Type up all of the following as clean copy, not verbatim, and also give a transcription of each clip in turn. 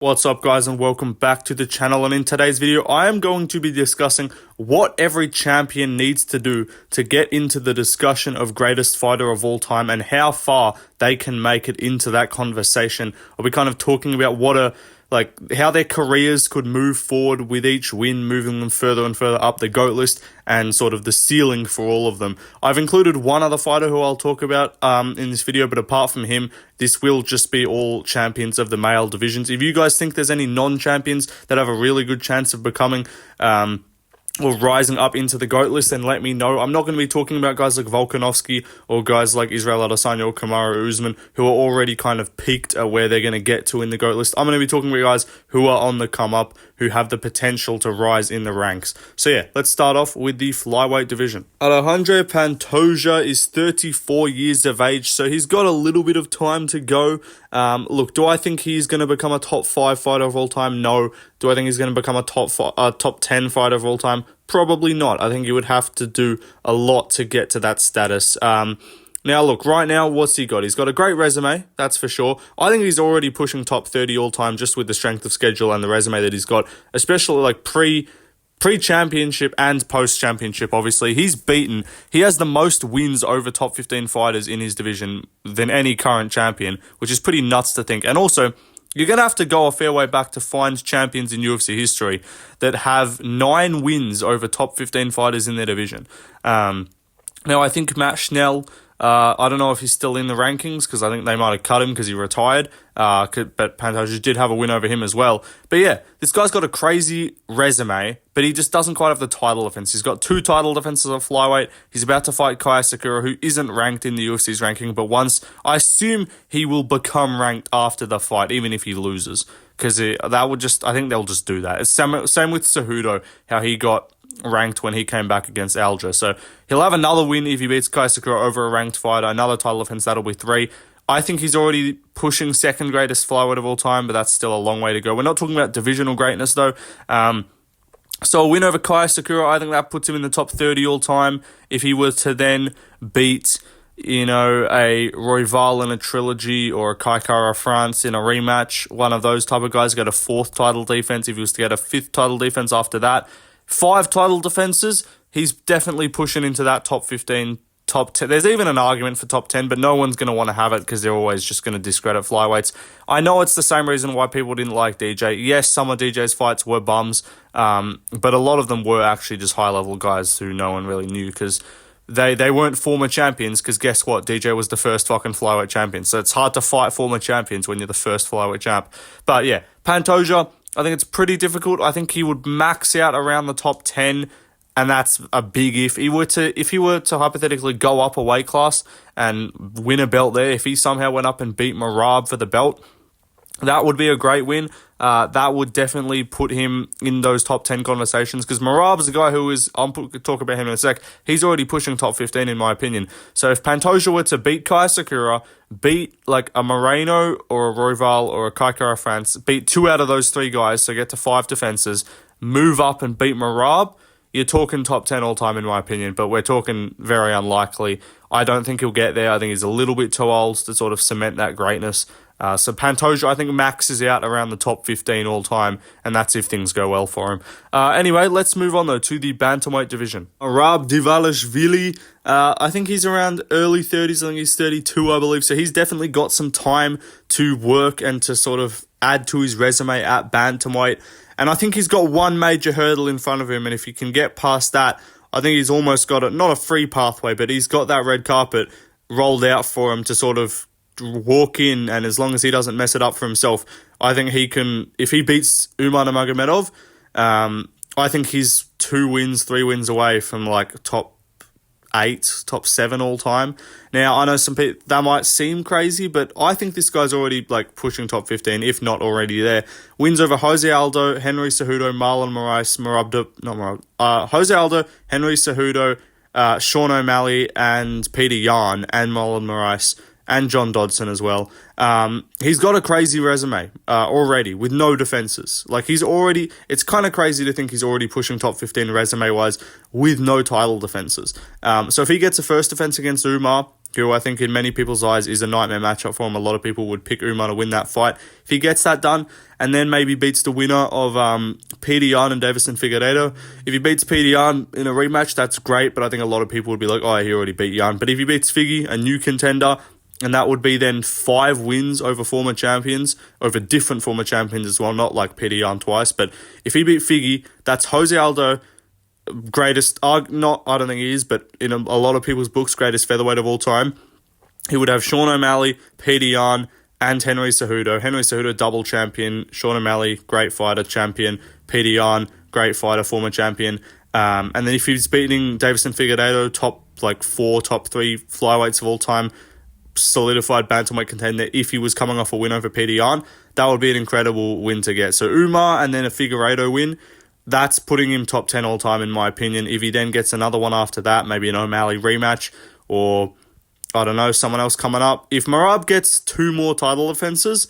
What's up guys, and welcome back to the channel. And in today's video I am going to be discussing what every champion needs to do to get into the discussion of greatest fighter of all time and how far they can make it into that conversation. I'll be kind of talking about how their careers could move forward with each win, moving them further and further up the GOAT list, and sort of the ceiling for all of them. I've included one other fighter who I'll talk about in this video, but apart from him, this will just be all champions of the male divisions. If you guys think there's any non-champions that have a really good chance of becoming or rising up into the GOAT list, then let me know. I'm not going to be talking about guys like Volkanovski or guys like Israel Adesanya or Kamaru Usman who are already kind of peaked at where they're going to get to in the GOAT list. I'm going to be talking about guys who are on the come up, who have the potential to rise in the ranks. So yeah, let's start off with the flyweight division. Alejandro Pantoja is 34 years of age, so he's got a little bit of time to go. Look, do I think he's going to become a top 5 fighter of all time? No. Do I think he's going to become a top 10 fighter of all time? Probably not. I think he would have to do a lot to get to that status. Now, look, right now, what's he got? He's got a great resume, that's for sure. I think he's already pushing top 30 all-time just with the strength of schedule and the resume that he's got, especially like pre-championship and post-championship, obviously. He has the most wins over top 15 fighters in his division than any current champion, which is pretty nuts to think. And also, you're going to have to go a fair way back to find champions in UFC history that have 9 wins over top 15 fighters in their division. Now, I think Matt Schnell, I don't know if he's still in the rankings because I think they might have cut him because he retired. But Pantoja did have a win over him as well. But yeah, this guy's got a crazy resume, but he just doesn't quite have the title defense. He's got 2 title defenses at flyweight. He's about to fight Kaya Sakura, who isn't ranked in the UFC's ranking, but I assume he will become ranked after the fight, even if he loses. Because I think they'll just do that. It's same with Cejudo, how he got ranked when he came back against Alger. So he'll have another win if he beats Kaya Sakura over a ranked fighter. Another title defense, that'll be 3. I think he's already pushing second greatest flyweight of all time, but that's still a long way to go. We're not talking about divisional greatness though. So a win over Kaya Sakura, I think that puts him in the top 30 all time. If he were to then beat, a Royval in a trilogy or a Kai Kara France in a rematch, one of those type of guys, get a 4th title defense. If he was to get a 5th title defense after that, 5 title defenses, he's definitely pushing into that top 15, top 10. There's even an argument for top 10, but no one's going to want to have it because they're always just going to discredit flyweights. I know it's the same reason why people didn't like DJ. Yes, some of DJ's fights were bums, but a lot of them were actually just high-level guys who no one really knew because they weren't former champions, because guess what? DJ was the first fucking flyweight champion, so it's hard to fight former champions when you're the first flyweight champ. But yeah, Pantoja, I think it's pretty difficult. I think he would max out around the top 10, and that's a big if. If he were to hypothetically go up a weight class and win a belt there, if he somehow went up and beat Merab for the belt, that would be a great win. That would definitely put him in those top 10 conversations, because Merab is a guy who is, I'll talk about him in a sec, he's already pushing top 15 in my opinion. So if Pantoja were to beat Kaya Sakura, beat like a Moreno or a Royval or a Kai Kara France, beat 2 out of those 3 guys, so get to 5 defenses, move up and beat Merab, you're talking top 10 all time in my opinion, but we're talking very unlikely. I don't think he'll get there. I think he's a little bit too old to sort of cement that greatness. So Pantoja, I think, maxes out around the top 15 all time, and that's if things go well for him. Anyway, let's move on, though, to the Bantamweight division. Arab Divalishvili, I think he's around early 30s. I think he's 32, I believe. So he's definitely got some time to work and to sort of add to his resume at Bantamweight. And I think he's got one major hurdle in front of him, and if he can get past that, I think he's almost got not a free pathway, but he's got that red carpet rolled out for him to sort of walk in, and as long as he doesn't mess it up for himself, I think he can, if he beats Umar Nurmagomedov, I think he's 2 wins, 3 wins away from like top 8, top 7 all time. Now, I know some people, that might seem crazy, but I think this guy's already like pushing top 15, if not already there. Wins over Jose Aldo, Henry Cejudo, Marlon Moraes, Jose Aldo, Henry Cejudo, Sean O'Malley, and Peter Yan, and Marlon Moraes, and John Dodson as well. He's got a crazy resume already with no defenses. Like it's kind of crazy to think he's already pushing top 15 resume-wise with no title defenses. So if he gets a first defense against Umar, who I think in many people's eyes is a nightmare matchup for him. A lot of people would pick Umar to win that fight. If he gets that done and then maybe beats the winner of Peter Yan and Davison Figueiredo, if he beats Peter Yan in a rematch, that's great, but I think a lot of people would be like, oh, he already beat Yan. But if he beats Figgy, a new contender, and that would be then 5 wins over former champions, over different former champions as well, not like Peter Yan twice, but if he beat Figgy, that's Jose Aldo, greatest, I don't think he is, but in a lot of people's books, greatest featherweight of all time. He would have Sean O'Malley, Peter Yan, and Henry Cejudo. Henry Cejudo, double champion. Sean O'Malley, great fighter, champion. Peter Yan, great fighter, former champion. And then if he's beating Davison Figueiredo, top 4, top 3 flyweights of all time, solidified bantamweight contender, if he was coming off a win over Peter Yan, that would be an incredible win to get. So Umar and then a Figueiredo win, that's putting him top 10 all time in my opinion. If he then gets another one after that, maybe an O'Malley rematch or, I don't know, someone else coming up. If Merab gets 2 more title defenses,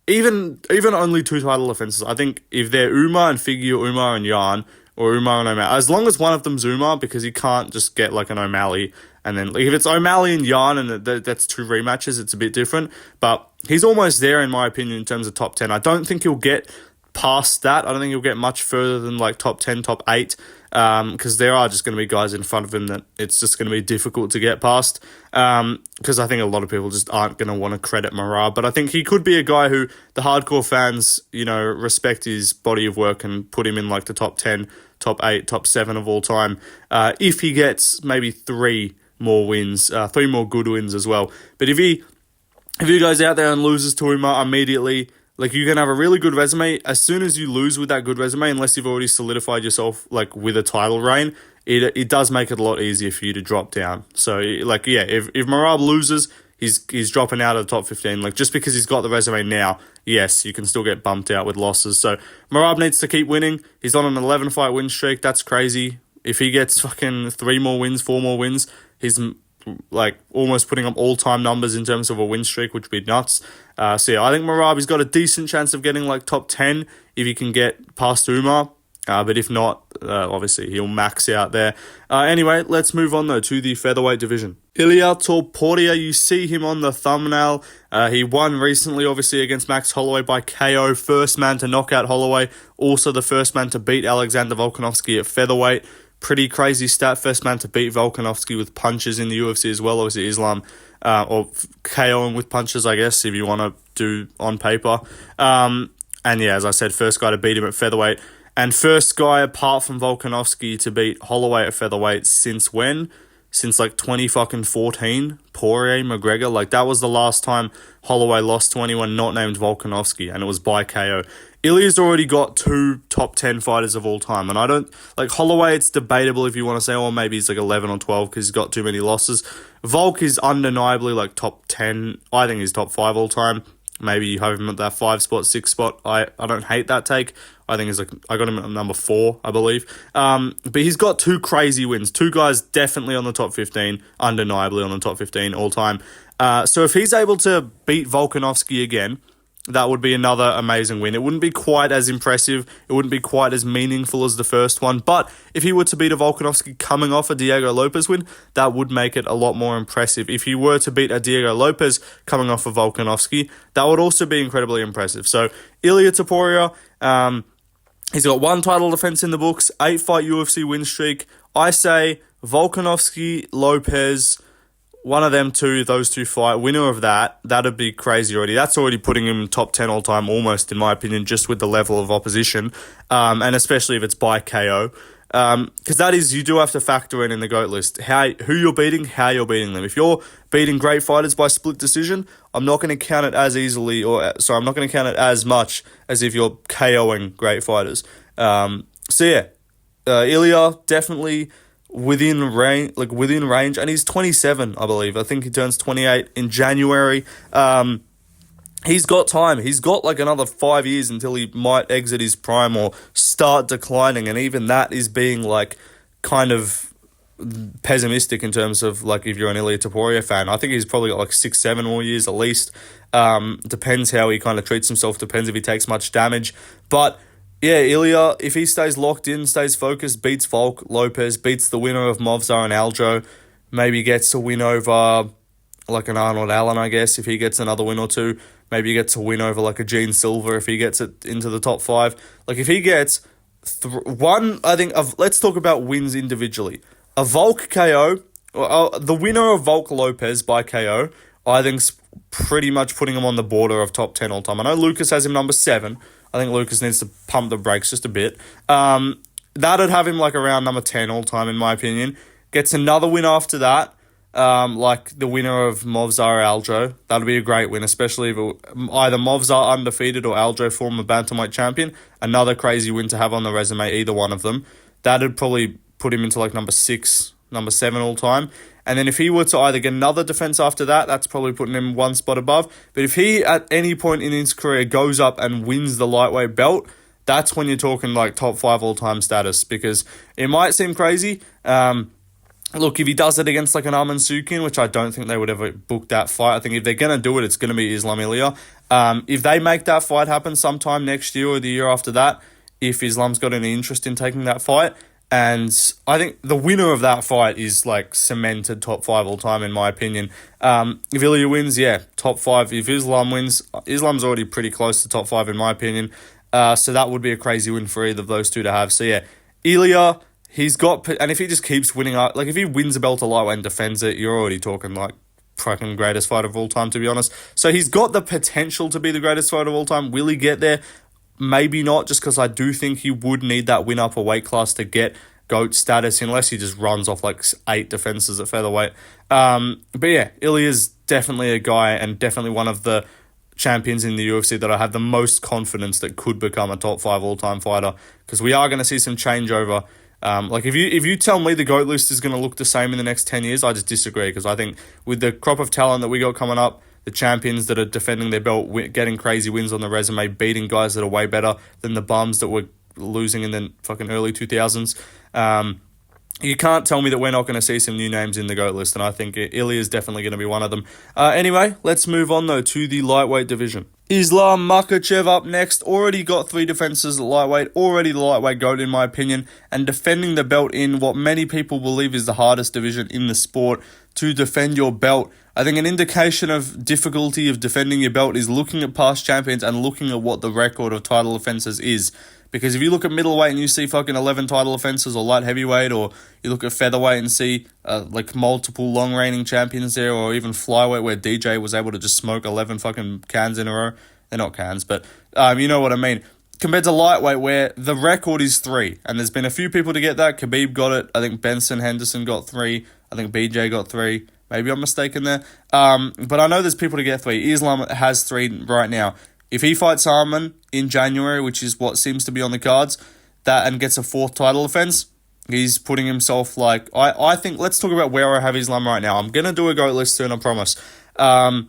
even only 2 title defenses, I think if they're Umar and Figgy or Umar and Yan or Umar and O'Malley, as long as one of them's Umar, because you can't just get like an O'Malley and then if it's O'Malley and Yan and that's 2 rematches, it's a bit different. But he's almost there in my opinion in terms of top 10. I don't think he'll get past that. I don't think he'll get much further than like top 10, top 8, because there are just going to be guys in front of him that it's just going to be difficult to get past, because I think a lot of people just aren't going to want to credit Merab. But I think he could be a guy who the hardcore fans, respect his body of work and put him in like the top 10, top 8, top 7 of all time, if he gets maybe 3 more wins, 3 more good wins as well. But if he goes out there and loses to Umar immediately, like, you're going to have a really good resume. As soon as you lose with that good resume, unless you've already solidified yourself, like, with a title reign, it does make it a lot easier for you to drop down. So, like, yeah, if Merab loses, he's dropping out of the top 15. Like, just because he's got the resume now, yes, you can still get bumped out with losses. So, Merab needs to keep winning. He's on an 11-fight win streak. That's crazy. If he gets fucking 3 more wins, 4 more wins, he's like almost putting up all-time numbers in terms of a win streak, which would be nuts. So yeah, I think Merab, got a decent chance of getting like top 10 if he can get past Umar. But if not, obviously he'll max out there. Anyway, let's move on though to the featherweight division. Ilia Topuria, you see him on the thumbnail. He won recently, obviously, against Max Holloway by KO. First man to knock out Holloway. Also the first man to beat Alexander Volkanovski at featherweight. Pretty crazy stat. First man to beat Volkanovski with punches in the UFC as well. Obviously Islam, or KOing with punches, I guess, if you want to do on paper. And yeah, as I said, first guy to beat him at featherweight. And first guy, apart from Volkanovski, to beat Holloway at featherweight since when? Since like 2014, Poirier, McGregor. Like, that was the last time Holloway lost to anyone not named Volkanovski, and it was by KO. Ilya's already got 2 top 10 fighters of all time, and I don't, like, Holloway, it's debatable if you want to say, oh, maybe he's like 11 or 12 because he's got too many losses. Volk is undeniably like top 10. I think he's top 5 all time. Maybe you have him at that 5 spot, 6 spot. I don't hate that take. I think I got him at number 4, I believe. But he's got 2 crazy wins. 2 guys definitely on the top 15, undeniably on the top 15 all time. So if he's able to beat Volkanovski again, that would be another amazing win. It wouldn't be quite as impressive. It wouldn't be quite as meaningful as the first one. But if he were to beat a Volkanovski coming off a Diego Lopez win, that would make it a lot more impressive. If he were to beat a Diego Lopez coming off a Volkanovski, that would also be incredibly impressive. So Ilia Topuria, he's got 1 title defense in the books, 8-fight UFC win streak. I say Volkanovski, Lopez, one of them 2, those 2 fight, winner of that'd be crazy already. That's already putting him top 10 all time, almost, in my opinion, just with the level of opposition, and especially if it's by KO. Because that is, you do have to factor in the GOAT list, who you're beating, how you're beating them. If you're beating great fighters by split decision, I'm not going to count it as easily, I'm not going to count it as much as if you're KOing great fighters. So yeah, Ilia, definitely within range, and he's 27, I believe. I think he turns 28 in January. He's got time. He's got like another 5 years until he might exit his prime or start declining, and even that is being like kind of pessimistic in terms of like if you're an Ilia Topuria fan. I think he's probably got like 6-7 more years at least. Depends how he kind of treats himself, depends if he takes much damage, but yeah, Ilia, if he stays locked in, stays focused, beats Volk, Lopez, beats the winner of Movzar and Aljo, maybe gets a win over like an Arnold Allen, I guess, if he gets another win or two. Maybe he gets a win over like a Gene Silver if he gets it into the top 5. Like if he gets one, I think, let's talk about wins individually. A Volk KO, the winner of Volk Lopez by KO, I think's pretty much putting him on the border of top 10 all time. I know Lucas has him number 7. I think Lucas needs to pump the brakes just a bit. That'd have him like around number 10 all time, in my opinion. Gets another win after that. Like the winner of Movzar Aljo. That'll be a great win, especially if either Movzar undefeated or Aljo former Bantamweight champion. Another crazy win to have on the resume, either one of them. That'd probably put him into like number 6, number 7 all time. And then if he were to either get another defense after that, that's probably putting him one spot above. But if he at any point in his career goes up and wins the lightweight belt, that's when you're talking like top 5 all time status, because it might seem crazy. Look, if he does it against like an Arman Sukin, which I don't think they would ever book that fight. I think if they're going to do it, it's going to be Islam Ilya. If they make that fight happen sometime next year or the year after that, if Islam's got any interest in taking that fight, and I think the winner of that fight is like cemented top 5 all time, in my opinion. If Ilya wins, yeah, top 5. If Islam wins, Islam's already pretty close to top 5, in my opinion. So that would be a crazy win for either of those two to have. So yeah, Ilya, he's got, and if he just keeps winning, like if he wins a belt a lightweight and defends it, you're already talking like fucking greatest fighter of all time, to be honest. So he's got the potential to be the greatest fighter of all time. Will he get there? Maybe not, just because I do think he would need that win up a weight class to get GOAT status, unless he just runs off like 8 defenses at featherweight. But yeah, Ilya's definitely a guy, and definitely one of the champions in the UFC that I have the most confidence that could become a top 5 all-time fighter, because we are going to see some changeover. Like if you tell me the GOAT list is going to look the same in the next 10 years, I just disagree, because I think with the crop of talent that we got coming up, the champions that are defending their belt, getting crazy wins on the resume, beating guys that are way better than the bums that were losing in the fucking early 2000s, you can't tell me that we're not going to see some new names in the GOAT list, and I think Ilya is definitely going to be one of them. Anyway, let's move on, though, to the lightweight division. Islam Makhachev up next, already got 3 defenses at lightweight, already the lightweight GOAT in my opinion, and defending the belt in what many people believe is the hardest division in the sport to defend your belt. I think an indication of difficulty of defending your belt is looking at past champions and looking at what the record of title offenses is. Because if you look at middleweight and you see fucking 11 title offenses, or light heavyweight, or you look at featherweight and see like multiple long reigning champions there, or even flyweight where DJ was able to just smoke 11 fucking cans in a row. They're not cans, but you know what I mean. Compared to lightweight where the record is 3, and there's been a few people to get that. Khabib got it. I think Benson Henderson got 3. I think BJ got 3. Maybe I'm mistaken there. But I know there's people to get 3. Islam has 3 right now. If he fights Arman in January, which is what seems to be on the cards, that and gets a 4th title offense, he's putting himself like... I think, let's talk about where I have Islam right now. I'm going to do a GOAT list soon, I promise. I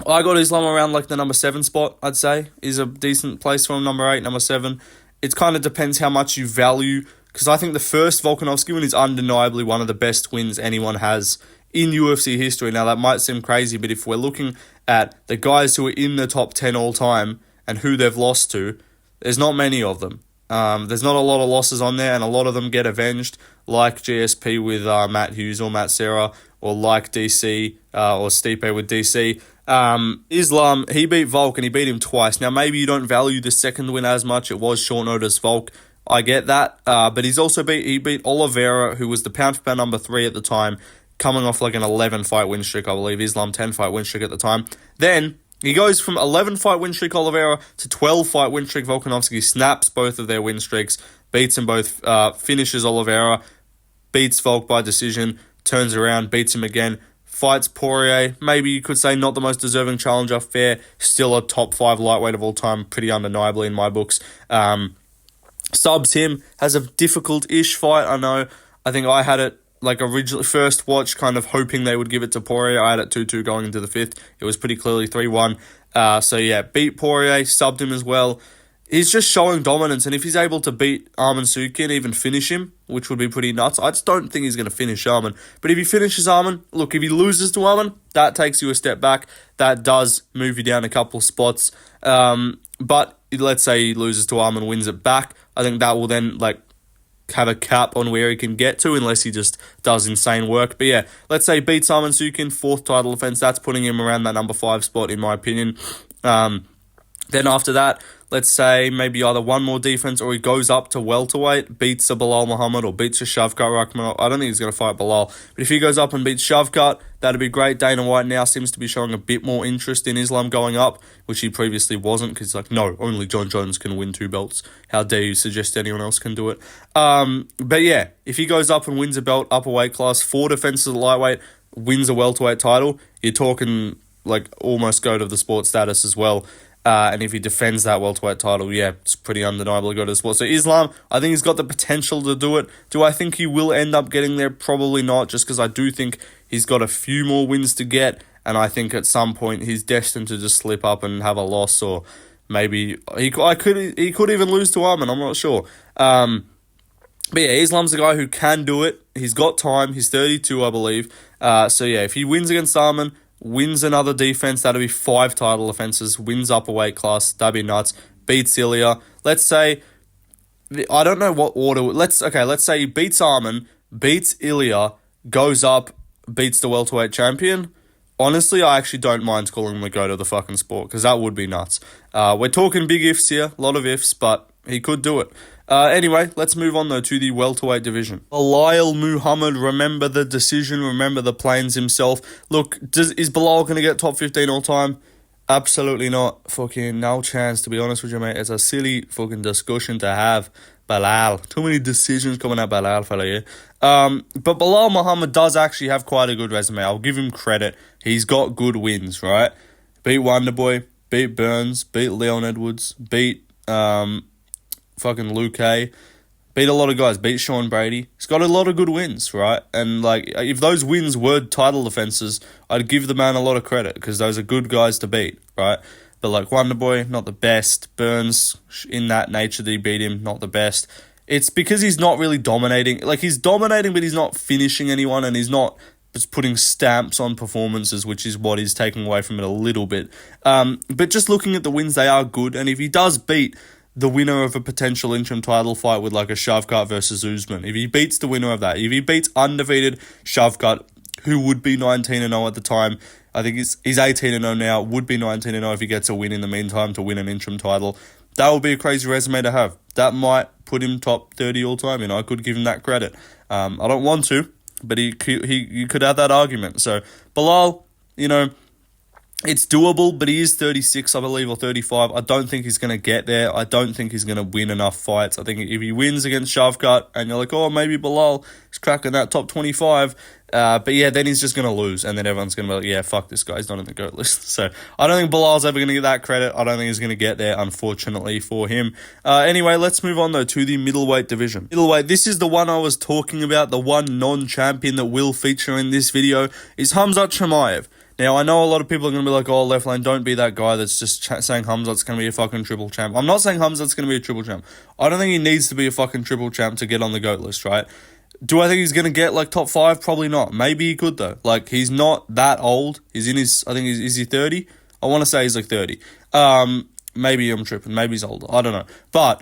got Islam around like the number 7 spot, I'd say. Is a decent place for him, number 8, number 7. It kind of depends how much you value, because I think the first Volkanovski win is undeniably one of the best wins anyone has in UFC history. Now, that might seem crazy, but if we're looking at the guys who are in the top 10 all time and who they've lost to, there's not many of them. There's not a lot of losses on there, and a lot of them get avenged, like GSP with Matt Hughes or Matt Serra, or like DC or Stipe with DC. Islam, he beat Volk and he beat him twice. Now, maybe you don't value the second win as much. It was short notice Volk. I get that. But he's also beat Oliveira, who was the pound for pound number 3 at the time, coming off like an 11-fight win streak, I believe. Islam 10-fight win streak at the time. Then he goes from 11-fight win streak Oliveira to 12-fight win streak Volkanovski, snaps both of their win streaks, beats them both, finishes Oliveira, beats Volk by decision, turns around, beats him again, fights Poirier. Maybe you could say not the most deserving challenger, fair, still a top 5 lightweight of all time, pretty undeniably in my books. Subs him, has a difficult-ish fight, I know. I think I had it like originally first watch, kind of hoping they would give it to Poirier. I had it 2-2 going into the 5th. It was pretty clearly 3-1. So yeah, beat Poirier, subbed him as well. He's just showing dominance, and if he's able to beat Arman Sukin, even finish him, which would be pretty nuts. I just don't think he's going to finish Arman. But if he finishes Arman, look, if he loses to Arman, that takes you a step back. That does move you down a couple spots. But let's say he loses to Arman, wins it back. I think that will then have a cap on where he can get to unless he just does insane work. But yeah, let's say beats Arman Sukin, 4th title defense. That's putting him around that number 5 spot in my opinion. Then after that, let's say maybe either one more defense or he goes up to welterweight, beats a Bilal Muhammad or beats a Shavkat Rakhmonov. I don't think he's going to fight Bilal. But if he goes up and beats Shavkat, that'd be great. Dana White now seems to be showing a bit more interest in Islam going up, which he previously wasn't, because he's like, no, only John Jones can win 2 belts. How dare you suggest anyone else can do it? But yeah, if he goes up and wins a belt, upper weight class, 4 defenses at lightweight, wins a welterweight title, you're talking like almost GOAT of the sport status as well. And if he defends that welterweight title, yeah, it's pretty undeniable to go to the sport. So Islam, I think he's got the potential to do it. Do I think he will end up getting there? Probably not, just because I do think he's got a few more wins to get, and I think at some point he's destined to just slip up and have a loss, or maybe he could even lose to Arman. I'm not sure. But yeah, Islam's a guy who can do it. He's got time. He's 32, I believe. So yeah, if he wins against Arman, wins another defense, that'll be 5 title defenses, wins upper weight class, that'd be nuts, beats Ilya. Let's say, I don't know what order, let's say he beats Arman, beats Ilya, goes up, beats the welterweight champion. Honestly, I actually don't mind calling him the GOAT of the fucking sport, because that would be nuts. We're talking big ifs here, a lot of ifs, but he could do it. Anyway, let's move on though to the welterweight division. Bilal Muhammad, remember the decision, remember the plains himself. Look, is Bilal going to get top 15 all time? Absolutely not. Fucking no chance, to be honest with you, mate. It's a silly fucking discussion to have. Bilal. Too many decisions coming out Bilal, fella, yeah. But Bilal Muhammad does actually have quite a good resume. I'll give him credit. He's got good wins, right? Beat Wonderboy, beat Burns, beat Leon Edwards, beat fucking Luke Hay, beat a lot of guys, beat Sean Brady. He's got a lot of good wins, right? And like, if those wins were title defenses, I'd give the man a lot of credit, because those are good guys to beat, right? But like Wonderboy, not the best. Burns, in that nature that he beat him, not the best. It's because he's not really dominating. Like, he's dominating, but he's not finishing anyone, and he's not just putting stamps on performances, which is what he's taking away from it a little bit. But just looking at the wins, they are good. And if he does beat the winner of a potential interim title fight with like a Shavkat versus Usman, if he beats the winner of that, if he beats undefeated Shavkat, who would be 19-0 at the time, I think he's 18-0 now, would be 19-0 if he gets a win in the meantime to win an interim title, that would be a crazy resume to have. That might put him top 30 all time, I could give him that credit. I don't want to, but you could have that argument. So Bilal, it's doable, but he is 36, I believe, or 35. I don't think he's going to get there. I don't think he's going to win enough fights. I think if he wins against Shavkat, and you're like, oh, maybe Bilal is cracking that top 25, but yeah, then he's just going to lose, and then everyone's going to be like, yeah, fuck this guy, he's not in the GOAT list. So I don't think Bilal's ever going to get that credit. I don't think he's going to get there, unfortunately, for him. Anyway, let's move on, though, to the middleweight division. Middleweight, this is the one I was talking about, the one non-champion that will feature in this video, is Khamzat Chimaev. Now, I know a lot of people are going to be like, oh, Left Lane, don't be that guy that's just saying Khamzat's going to be a fucking triple champ. I'm not saying Khamzat's going to be a triple champ. I don't think he needs to be a fucking triple champ to get on the GOAT list, right? Do I think he's going to get, like, top 5? Probably not. Maybe he could, though. Like, he's not that old. He's in his, I think, is he 30? I want to say he's, like, 30. Maybe I'm tripping. Maybe he's older. I don't know. But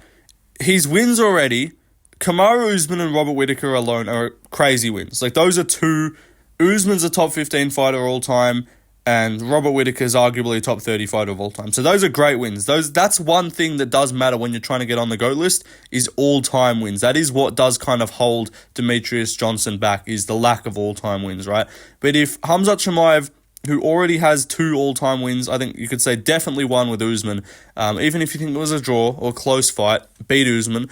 his wins already, Kamaru Usman and Robert Whittaker alone are crazy wins. Like, those are two. Usman's a top 15 fighter all time, and Robert Whittaker's arguably a top 30 fighter of all time. So those are great wins. That's one thing that does matter when you're trying to get on the GOAT list, is all-time wins. That is what does kind of hold Demetrius Johnson back, is the lack of all-time wins, right? But if Khamzat Chimaev, who already has 2 all-time wins, I think you could say definitely one with Usman, even if you think it was a draw or close fight, beat Usman,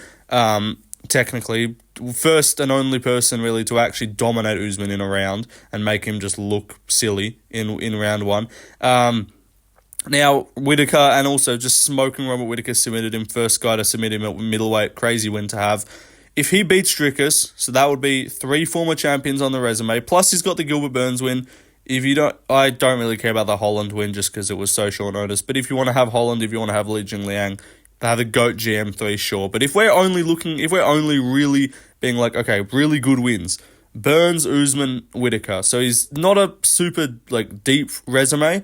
technically, first and only person really to actually dominate Usman in a round and make him just look silly in round 1. Now, Whittaker, and also just smoking Robert Whittaker, submitted him, first guy to submit him at middleweight, crazy win to have. If he beats Dricus, so that would be 3 former champions on the resume, plus he's got the Gilbert Burns win. I don't really care about the Holland win just because it was so short notice, but if you want to have Holland, if you want to have Li Jingliang, they have the GOAT GM3, sure. But if we're only really being like, okay, really good wins, Burns, Usman, Whittaker. So he's not a super, like, deep resume,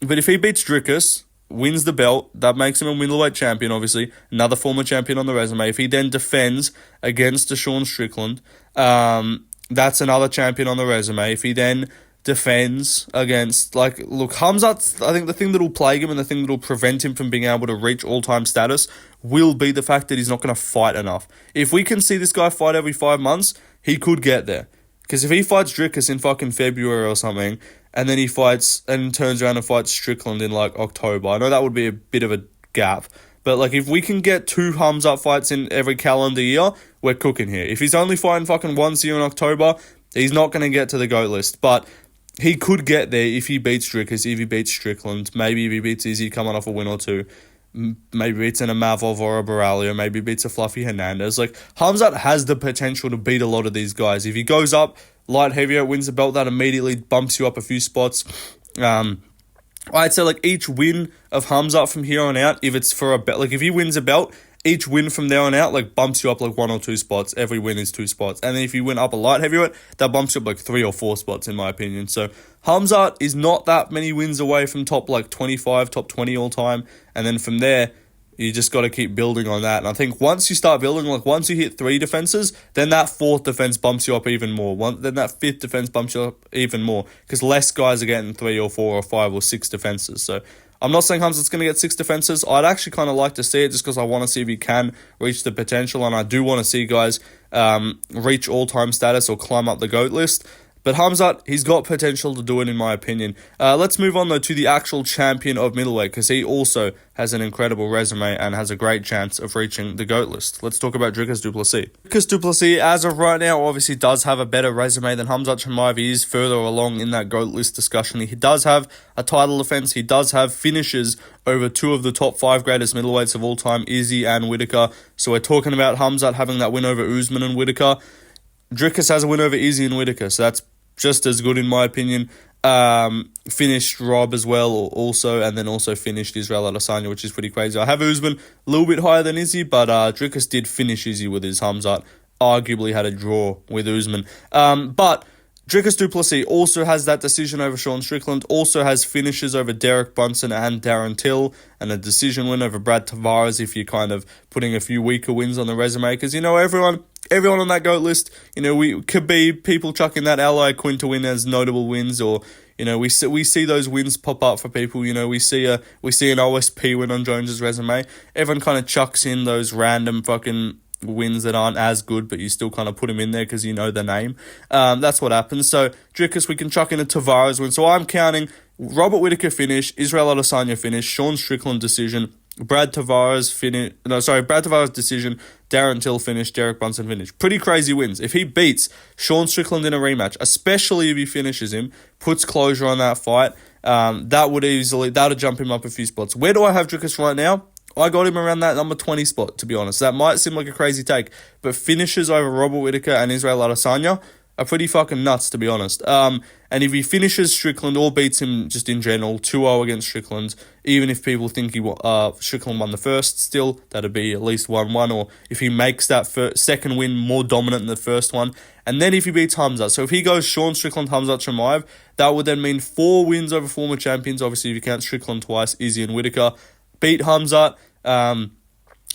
but if he beats Dricus, wins the belt, that makes him a middleweight champion, obviously, another former champion on the resume. If he then defends against a Sean Strickland, that's another champion on the resume. If he then defends against, look, Khamzat, I think the thing that will plague him and the thing that will prevent him from being able to reach all-time status will be the fact that he's not going to fight enough. If we can see this guy fight every 5 months, he could get there. Because if he fights Dricus in fucking February or something, and then he fights and turns around and fights Strickland in October, I know that would be a bit of a gap. But if we can get 2 Khamzat fights in every calendar year, we're cooking here. If he's only fighting fucking once a year in October, he's not going to get to the GOAT list. But he could get there if he beats Dricus, if he beats Strickland, maybe if he beats Izzy coming off a win or two, maybe beats an Amavov or a Baralio, maybe beats a Fluffy Hernandez. Khamzat has the potential to beat a lot of these guys. If he goes up, light heavyweight, wins the belt, that immediately bumps you up a few spots. I'd say each win of Khamzat from here on out, if it's for a belt, if he wins a belt, each win from there on out bumps you up 1 or 2 spots. Every win is 2 spots. And then if you win up a light heavyweight, that bumps you up 3 or 4 spots in my opinion. So Khamzat is not that many wins away from top 25, top 20 all time. And then from there, you just got to keep building on that. And I think once you start building, once you hit 3 defenses, then that 4th defense bumps you up even more. Then that 5th defense bumps you up even more. Because less guys are getting 3 or 4 or 5 or 6 defenses. So I'm not saying Khamzat's going to get 6 defenses. I'd actually kind of like to see it just because I want to see if he can reach the potential. And I do want to see guys reach all-time status or climb up the GOAT list. But Khamzat, he's got potential to do it in my opinion. Let's move on though to the actual champion of middleweight because he also has an incredible resume and has a great chance of reaching the GOAT list. Let's talk about Dricus du Plessis. Dricus du Plessis, as of right now, obviously does have a better resume than Khamzat Chimaev. He is further along in that GOAT list discussion. He does have a title defense. He does have finishes over 2 of the top 5 greatest middleweights of all time, Izzy and Whittaker. So we're talking about Khamzat having that win over Usman and Whittaker. Dricus has a win over Izzy and Whittaker, so that's just as good in my opinion. Finished Rob as well also, and then also finished Israel Adesanya, which is pretty crazy. I have Usman a little bit higher than Izzy, but Dricus did finish Izzy with his Khamzat. Arguably had a draw with Usman. But Dricus du Plessis also has that decision over Sean Strickland, also has finishes over Derek Brunson and Darren Till, and a decision win over Brad Tavares if you're kind of putting a few weaker wins on the resume, because everyone on that GOAT list, we could be people chucking that Ally Quinn to win as notable wins, or we see those wins pop up for people. We see an OSP win on Jones's resume. Everyone kind of chucks in those random fucking wins that aren't as good, but you still kind of put them in there because you know the name. That's what happens. So Dricus, we can chuck in a Tavares win. So I'm counting Robert Whittaker finish, Israel Adesanya finish, Sean Strickland decision, Brad Tavares decision, Darren Till finish, Derek Brunson finish. Pretty crazy wins. If he beats Sean Strickland in a rematch, especially if he finishes him, puts closure on that fight, that'll jump him up a few spots. Where do I have Dricus right now? I got him around that number 20 spot, to be honest. That might seem like a crazy take, but finishes over Robert Whittaker and Israel Adesanya are pretty fucking nuts, to be honest. And if he finishes Strickland or beats him just in general, 2-0 against Strickland, even if people think Strickland won the first, still, that'd be at least 1-1, or if he makes that second win more dominant than the first one, and then if he beats Khamzat. So if he goes Sean Strickland, Khamzat Chimaev, that would then mean 4 wins over former champions, obviously if you count Strickland twice, Izzy and Whittaker. Beat Khamzat, that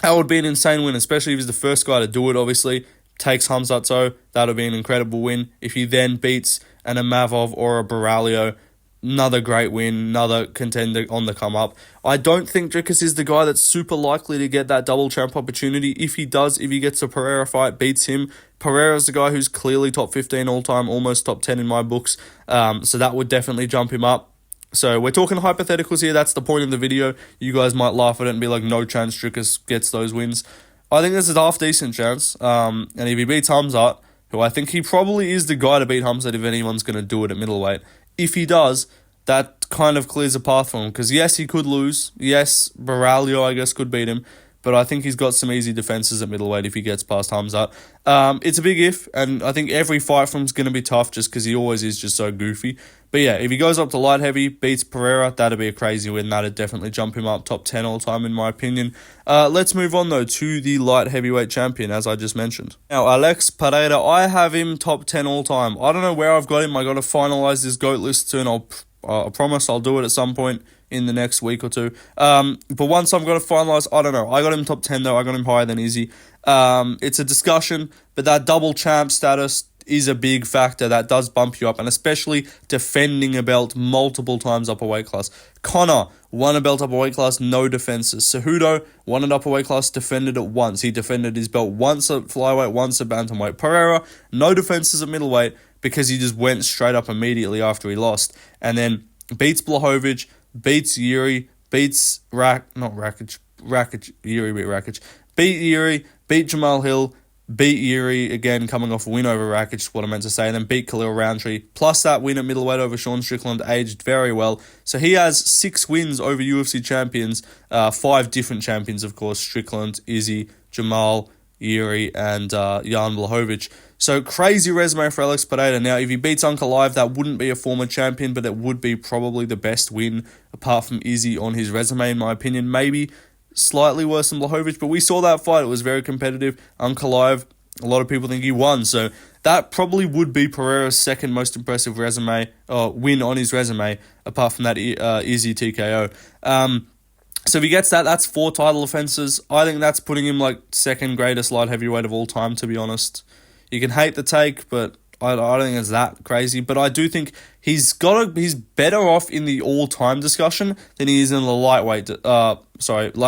would be an insane win, especially if he's the first guy to do it, obviously. Takes Khamzat, so that'll be an incredible win. If he then beats an Amavov or a Baralio, another great win, another contender on the come up. I don't think Dricus is the guy that's super likely to get that double champ opportunity. If he gets a Pereira fight, beats him, Pereira's the guy who's clearly top 15 all time, almost top 10 in my books, so that would definitely jump him up. So we're talking hypotheticals here. That's the point of the video. You guys might laugh at it and be like, no chance Dricus gets those wins. I think there's a half-decent chance. And if he beats Khamzat, who I think he probably is the guy to beat Khamzat if anyone's going to do it at middleweight. If he does, that kind of clears a path for him. Because yes, he could lose. Yes, Baralio, I guess, could beat him. But I think he's got some easy defenses at middleweight if he gets past Khamzat. It's a big if, and I think every fight from him is going to be tough just because he always is just so goofy. But yeah, if he goes up to light heavy, beats Pereira, that'd be a crazy win. That'd definitely jump him up top 10 all time in my opinion. Let's move on though to the light heavyweight champion, as I just mentioned. Now, Alex Pereira, I have him top 10 all time. I don't know where I've got him. I got to finalize this GOAT list soon. I promise I'll do it at some point. in the next week or two. But once I'm going to finalise, I don't know. I got him top 10 though. I got him higher than Izzy. It's a discussion, but that double champ status is a big factor that does bump you up, and especially defending a belt multiple times up a weight class. Conor won a belt up a weight class, no defenses. Cejudo won an upper weight class, defended it once. He defended his belt once at flyweight, once at bantamweight. Pereira, no defenses at middleweight because he just went straight up immediately after he lost, and then beats Blachowicz, beats Yuri, beats Yuri beat Rakic, beat Yuri, beat Jamal Hill, beat Yuri again, coming off a win over Rakic, is what I meant to say, and then beat Khalil Roundtree, plus that win at middleweight over Sean Strickland, aged very well. So he has 6 wins over UFC champions, 5 different champions, of course, Strickland, Izzy, Jamal, Yuri, and Jan Blachowicz. So crazy resume for Alex Pereira. Now, if he beats Uncle Live, that wouldn't be a former champion, but it would be probably the best win, apart from Izzy, on his resume, in my opinion. Maybe slightly worse than Blachowicz, but we saw that fight. It was very competitive. Uncle Live, a lot of people think he won, so that probably would be Pereira's second most impressive resume, win on his resume, apart from that Izzy TKO. So if he gets that, that's 4 title defenses. I think that's putting him like second greatest light heavyweight of all time, to be honest. You can hate the take, but I don't think it's that crazy. But I do think he's better off in the all-time discussion than he is in the light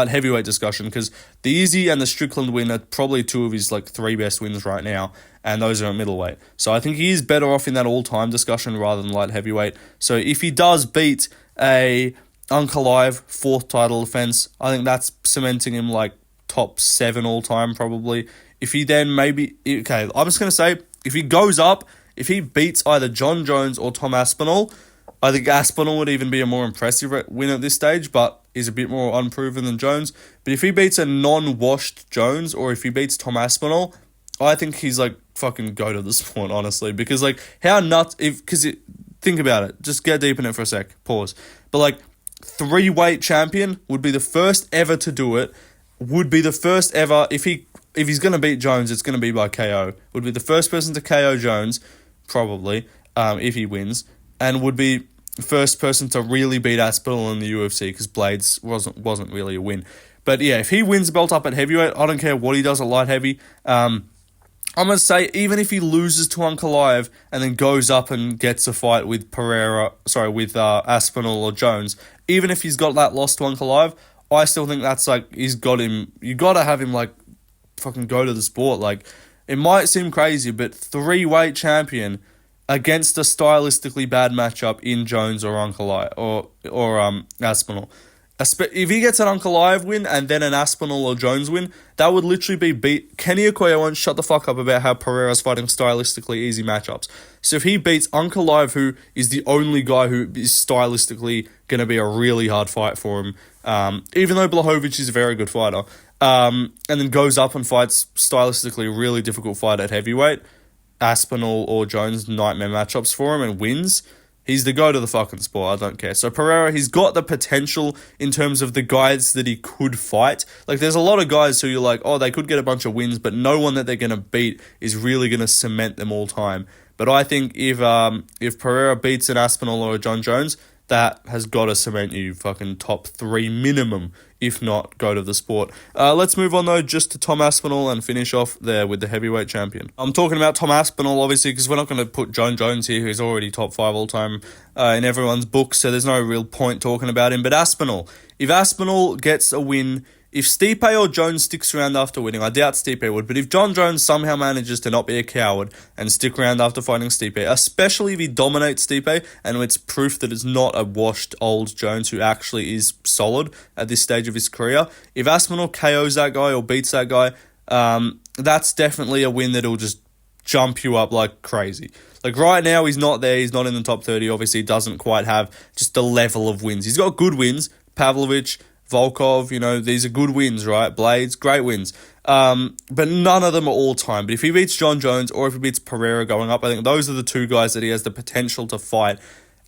heavyweight discussion, because the Izzy and the Strickland win are probably 2 of his like 3 best wins right now, and those are at middleweight. So I think he is better off in that all-time discussion rather than light heavyweight. So if he does beat a Uncle Live 4th title defense, I think that's cementing him like top 7 all-time probably. If he then I'm just going to say, if he goes up, if he beats either John Jones or Tom Aspinall, I think Aspinall would even be a more impressive win at this stage, but is a bit more unproven than Jones. But if he beats a non-washed Jones, or if he beats Tom Aspinall, I think he's like fucking go to the sport, honestly. Because like, how nuts, think about it, just get deep in it for a sec, pause. But like, 3-weight champion would be the first ever to do it, would be the first ever, if he's going to beat Jones, it's going to be by KO. Would be the first person to KO Jones, probably, if he wins, and would be the first person to really beat Aspinall in the UFC, because Blades wasn't really a win. But yeah, if he wins the belt up at heavyweight, I don't care what he does at light heavy. I'm going to say, even if he loses to Uncle Live and then goes up and gets a fight with Aspinall or Jones, even if he's got that loss to Uncle Live, I still think that's like, he's got him, you got to have him like fucking go to the sport. Like, it might seem crazy, but 3-weight champion against a stylistically bad matchup in Jones or Uncle Live or Aspinall. If he gets an Uncle Live win and then an Aspinall or Jones win, that would literally be Kenny Okoye won't shut the fuck up about how Pereira's fighting stylistically easy matchups. So if he beats Uncle Live, who is the only guy who is stylistically going to be a really hard fight for him, even though Blachowicz is a very good fighter, and then goes up and fights stylistically a really difficult fight at heavyweight, Aspinall or Jones, nightmare matchups for him, and wins, he's the go to the fucking sport. I don't care. So Pereira, he's got the potential in terms of the guys that he could fight. Like, there's a lot of guys who you're like, oh, they could get a bunch of wins, but no one that they're going to beat is really going to cement them all time. But I think if Pereira beats an Aspinall or a John Jones, that has got to cement you fucking top 3 minimum, if not go to the sport. Let's move on though, just to Tom Aspinall and finish off there with the heavyweight champion. I'm talking about Tom Aspinall, obviously, because we're not going to put John Jones here, who's already top 5 all time in everyone's book, so there's no real point talking about him. But Aspinall, if Aspinall gets a win, if Stipe or Jones sticks around after winning, I doubt Stipe would, but if John Jones somehow manages to not be a coward and stick around after fighting Stipe, especially if he dominates Stipe, and it's proof that it's not a washed old Jones who actually is solid at this stage of his career, if Aspinall KOs that guy or beats that guy, that's definitely a win that'll just jump you up like crazy. Like, right now, he's not there, he's not in the top 30, obviously he doesn't quite have just the level of wins. He's got good wins, Pavlovich, Volkov, these are good wins, right? Blades, great wins. But none of them are all time. But if he beats John Jones or if he beats Pereira going up, I think those are the 2 guys that he has the potential to fight.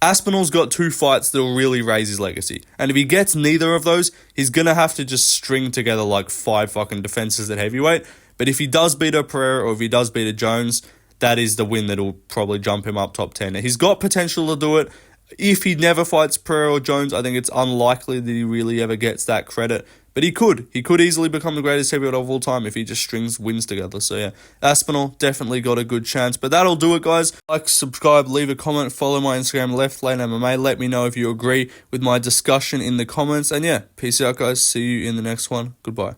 Aspinall's got 2 fights that will really raise his legacy. And if he gets neither of those, he's going to have to just string together like 5 fucking defenses at heavyweight. But if he does beat a Pereira or if he does beat a Jones, that is the win that will probably jump him up top 10. He's got potential to do it. If he never fights Pereira or Jones, I think it's unlikely that he really ever gets that credit. But he could. He could easily become the greatest heavyweight of all time if he just strings wins together. So yeah, Aspinall definitely got a good chance. But that'll do it, guys. Like, subscribe, leave a comment, follow my Instagram, Left Lane MMA. Let me know if you agree with my discussion in the comments. And yeah, peace out, guys. See you in the next one. Goodbye.